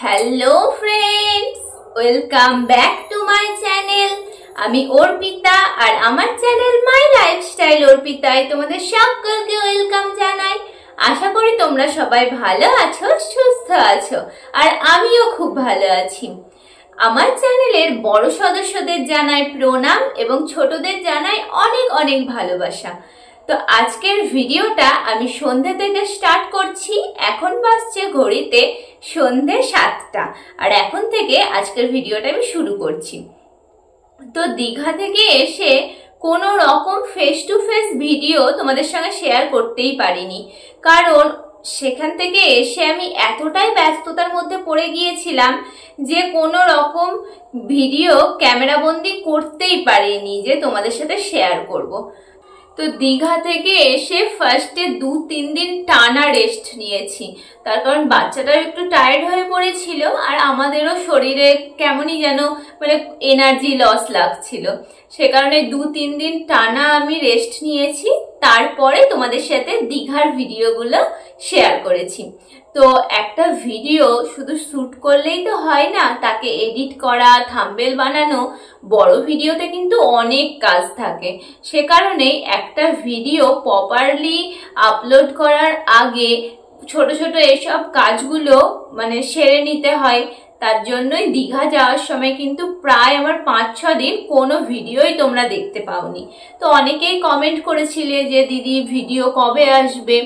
Hello friends, welcome back to my channel. আমি অর্পিতা আর আমার channel my lifestyle অর্পিতায় তোমাদের সকলকে ওয়েলকাম জানাই। আশা করি তোমরা সবাই ভালো আছো, সুস্থ আছো, আর আমিও খুব ভালো আছি। আমার চ্যানেলের বড় সদস্যদের জানাই প্রণাম এবং ছোটদের জানাই অনেক অনেক ভালোবাসা। তো আজকের ভিডিওটা আমি সন্ধ্যে থেকে স্টার্ট করছি। এখন বাজছে ঘড়িতে সন্ধ্যে 7টা, আর এখন থেকে আজকের ভিডিওটা আমি শুরু করছি। তো দীঘা থেকে এসে কোনো রকম ফেস টু ফেস ভিডিও তোমাদের সঙ্গে শেয়ার করতেই পারিনি, কারণ সেখান থেকে এসে আমি এতটাই ব্যস্ততার মধ্যে পড়ে গিয়েছিলাম যে কোনো রকম ভিডিও ক্যামেরাবন্দি করতেই পারিনি যে তোমাদের সাথে শেয়ার করব। তো দীঘা থেকে এসে ফার্স্টে 2-3 দিন টানা রেস্ট নিয়েছি, তার কারণ বাচ্চাটাও একটু টায়ার্ড হয়ে পড়েছিল আর আমাদেরও শরীরে কেমনই যেন এনার্জি লস লাগছিল। সে কারণে 2-3 দিন টানা আমি রেস্ট নিয়েছি, তারপরে তোমাদের সাথে দীঘার ভিডিওগুলো শেয়ার করেছি। তো একটা ভিডিও শুধু শ্যুট করলেই তো হয় না, তাকে এডিট করা, থাম্বনেল বানানো, বড় ভিডিওতে কিন্তু অনেক কাজ থাকে। সে কারণেই একটা ভিডিও প্রপারলি আপলোড করার আগে ছোট ছোট এসব কাজগুলো সেরে নিতে হয়। তার জন্যই দীঘা যাওয়ার সময় কিন্তু প্রায় আমার 5-6 দিন কোনো ভিডিওই তোমরা দেখতে পাওনি। তো অনেকেই কমেন্ট করেছিলে যে দিদি ভিডিও কবে আসবে।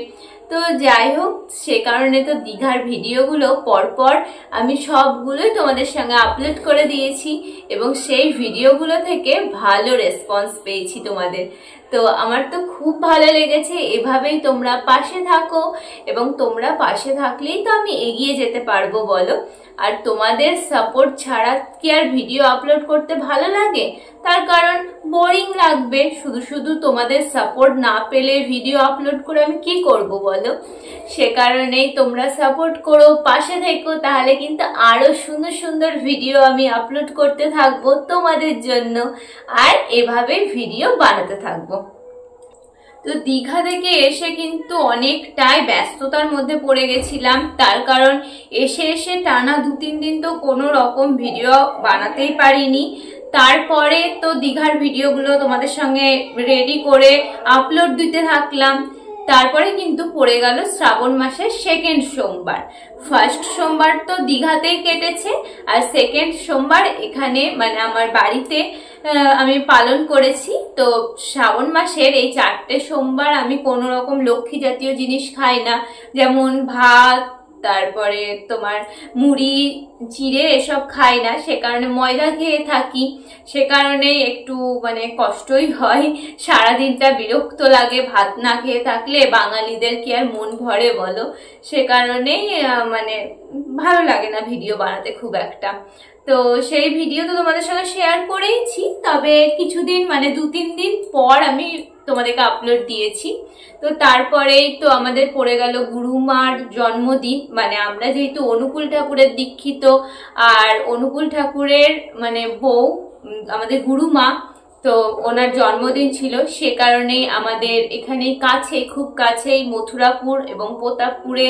তো যাই হোক, সে কারণে তো দীঘার ভিডিওগুলো পরপর আমি সবগুলোই তোমাদের সঙ্গে আপলোড করে দিয়েছি এবং সেই ভিডিওগুলো থেকে ভালো রেসপন্স পেয়েছি তোমাদের। তো আমার তো খুব ভালো লেগেছে। এভাবেই তোমরা পাশে থাকো এবং তোমরা পাশে থাকলেই তো আমি এগিয়ে যেতে পারবো বলো। আর তোমাদের সাপোর্ট ছাড়া কি আর ভিডিও আপলোড করতে ভালো লাগে? তার কারণ বোরিং লাগবে। শুধু শুধু তোমাদের সাপোর্ট না পেলে ভিডিও আপলোড করে আমি কি করব বলো। সে কারণেই তোমরা সাপোর্ট করো, পাশে থেকো, তাহলে কিন্তু আরো সুন্দর সুন্দর ভিডিও আমি আপলোড করতে থাকবো তোমাদের জন্য, আর এভাবে ভিডিও বানাতে থাকবো। তো দীঘা থেকে এসে কিন্তু অনেকটাই ব্যস্ততার মধ্যে পড়ে গেছিলাম, তার কারণ এসে টানা 2-3 দিন তো কোনো রকম ভিডিও বানাতেই পারিনি। তারপরে তো দীঘার ভিডিওগুলো তোমাদের সঙ্গে রেডি করে আপলোড দিতে থাকলাম। তারপরে কিন্তু পড়ে গেল শ্রাবণ মাসের 2nd সোমবার। ফার্স্ট সোমবার তো দীঘাতেই কেটেছে, আর 2nd সোমবার এখানে আমার বাড়িতে আমি পালন করেছি। তো শ্রাবণ মাসের এই 4টে সোমবার আমি কোনো রকম লক্ষ্মী জাতীয় জিনিস খাই না, যেমন ভাত, তারপরে তোমার মুড়ি, চিড়ে এসব খাই না। সে কারণে ময়দা খেয়ে থাকি। সে কারণে একটু কষ্টই হয়, সারাদিনটা বিরক্ত লাগে। ভাত না খেয়ে থাকলে বাঙালিদের কি আর মন ভরে বলো। সে কারণেই ভালো লাগে না ভিডিও বানাতে খুব একটা। তো সেই ভিডিও তো তোমাদের সঙ্গে শেয়ার করেইছি, তবে কিছুদিন 2-3 দিন পর আমি তোমাদেরকে আপলোড দিয়েছি। তো তারপরেই তো আমাদের পড়ে গেল গুরুমার জন্মদিন। আমরা যেহেতু অনুকূল ঠাকুরের দীক্ষিত, আর অনুকূল ঠাকুরের বউ আমাদের গুরুমা, তো ওনার জন্মদিন ছিল। সে কারণেই আমাদের এখানে খুব কাছেই মথুরাপুর এবং প্রতাপপুরে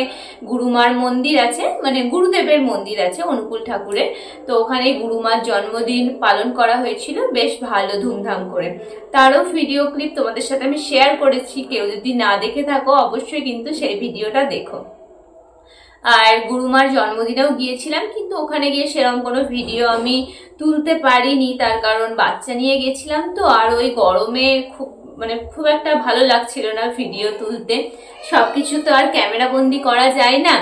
গুরুমার মন্দির আছে, গুরুদেবের মন্দির আছে অনুকূল ঠাকুরের। তো ওখানে গুরুমার জন্মদিন পালন করা হয়েছিল বেশ ভালো ধুমধাম করে। তারও ভিডিও ক্লিপ তোমাদের সাথে আমি শেয়ার করেছি। কেউ যদি না দেখে থাকো অবশ্যই কিন্তু সেই ভিডিওটা দেখো। আর গুরুমার জন্মদিনেও গিয়েছিলাম, কিন্তু ওখানে গিয়ে সেরকম কোনো ভিডিও আমি তুলতে পারিনি, তার কারণ বাচ্চা নিয়ে গেছিলাম তো, আর ওই গরমে খুব একটা ভালো লাগছিল না ভিডিও তুলতে। সবকিছু তো আর ক্যামেরা বন্দি করা যায় না।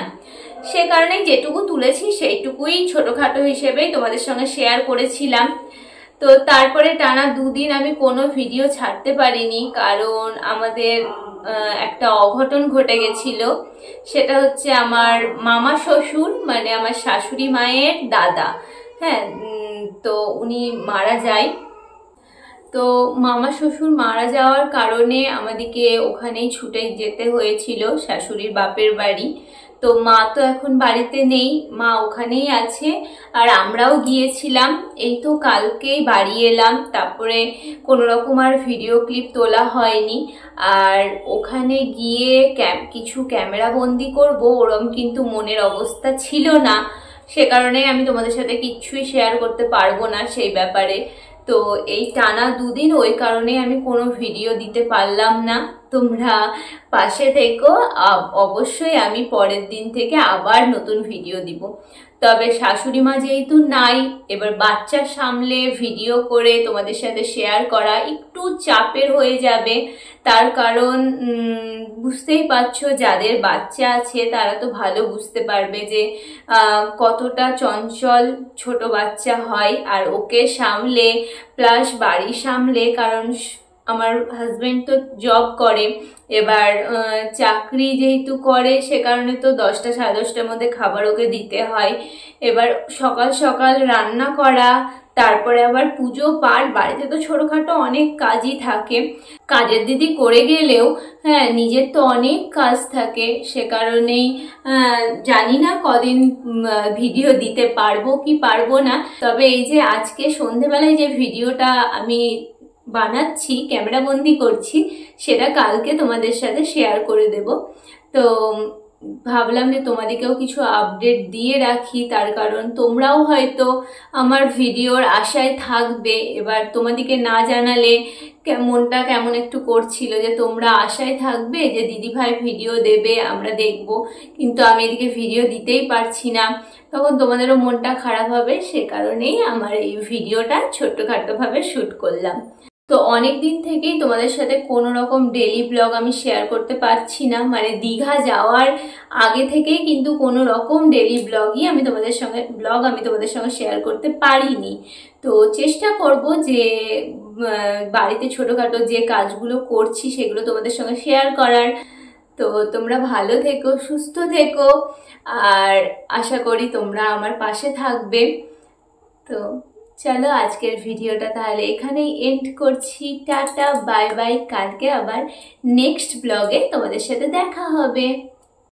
সে কারণে যেটুকু তুলেছি সেইটুকুই ছোটখাটো হিসেবেই তোমাদের সঙ্গে শেয়ার করেছিলাম। তো তারপরে টানা 2 দিন আমি কোনো ভিডিও ছাড়তে পারিনি, কারণ আমাদের একটা অঘটন ঘটে গেছিল। সেটা হচ্ছে আমার মামা শ্বশুর, আমার শাশুড়ি মায়ের দাদা, তো উনি মারা যায়। তো মামা শ্বশুর মারা যাওয়ার কারণে আমাদেরকে ওখানেই ছুটে যেতে হয়েছিল শাশুড়ির বাপের বাড়ি। তো মা তো এখন বাড়িতে নেই, মা ওখানেই আছে, আর আমরাও গিয়েছিলাম। এই তো কালকেই বাড়ি এলাম, তারপরে কোনো রকম আর ভিডিও ক্লিপ তোলা হয়নি। আর ওখানে গিয়ে কিছু ক্যামেরা বন্দি করবো ওরম কিন্তু মনের অবস্থা ছিল না। সে কারণেই আমি তোমাদের সাথে কিচ্ছুই শেয়ার করতে পারবো না সেই ব্যাপারে। তো এই টানা দুদিন ওই কারণেই আমি কোনো ভিডিও দিতে পারলাম না। তোমরা পাশে থেকো, অবশ্যই আমি পরের দিন থেকে আবার নতুন ভিডিও দিব। তবে শাশুড়ি মা যেহেতু নাই, এবার বাচ্চা সামলে ভিডিও করে তোমাদের সাথে শেয়ার করা একটু চাপের হয়ে যাবে। তার কারণ বুঝতেই পারছো, যাদের বাচ্চা আছে তারা তো ভালো বুঝতে পারবে যে কতটা চঞ্চল ছোট বাচ্চা হয়। আর ওকে সামলে প্লাস বাড়ি সামলে, কারণ আমার হাজবেন্ড তো জব করে, এবার চাকরি যেহেতু করে সে কারণে তো 10টা সাড়ে 10টার মধ্যে খাবার ওকে দিতে হয়। এবার সকাল সকাল রান্না করা, তারপরে আবার পুজো পাঠ, বাড়িতে তো ছোটখাটো অনেক কাজই থাকে। কাজের দিদি করে গেলেও হ্যাঁ নিজের তো অনেক কাজ থাকে, সে কারণেই জানি না কদিন ভিডিও দিতে পারবো কি পারবো না। তবে এই যে আজকে সন্ধেবেলায় যে ভিডিওটা আমি বানাচ্ছি, ক্যামেরা বন্দি করছি, সেটা কালকে তোমাদের সাথে শেয়ার করে দেব। তো ভাবলাম যে তোমাদেরকেও কিছু আপডেট দিয়ে রাখি, তার কারণ তোমরাও হয়তো আমার ভিডিওর আশায় থাকবে। এবার তোমাদেরকে না জানালে মনটা কেমন একটু করছিল যে তোমরা আশায় থাকবে যে দিদিভাই ভিডিও দেবে, আমরা দেখব, কিন্তু আমি এদিকে ভিডিও দিতেই পারছি না, তখন তোমাদেরও মনটা খারাপ হবে। সে কারণেই আমার এই ভিডিওটা ছোট্টখাট্টোভাবে শ্যুট করলাম। তো অনেক দিন থেকেই তোমাদের সাথে কোনো রকম ডেইলি ব্লগ আমি শেয়ার করতে পারছি না, মানে দীঘা যাওয়ার আগে থেকেই কিন্তু কোনো রকম ডেইলি ব্লগই আমি তোমাদের সঙ্গে শেয়ার করতে পারিনি। তো চেষ্টা করব যে বাড়িতে ছোটখাটো যে কাজগুলো করছি সেগুলো তোমাদের সঙ্গে শেয়ার করার। তো তোমরা ভালো থেকো, সুস্থ থেকো, আর আশা করি তোমরা আমার পাশে থাকবে। তো চলো আজকের ভিডিওটা তাহলে এখানেই এন্ড করছি। Tata, bye bye. কালকে আবার নেক্সট ব্লগে তোমাদের সাথে দেখা হবে।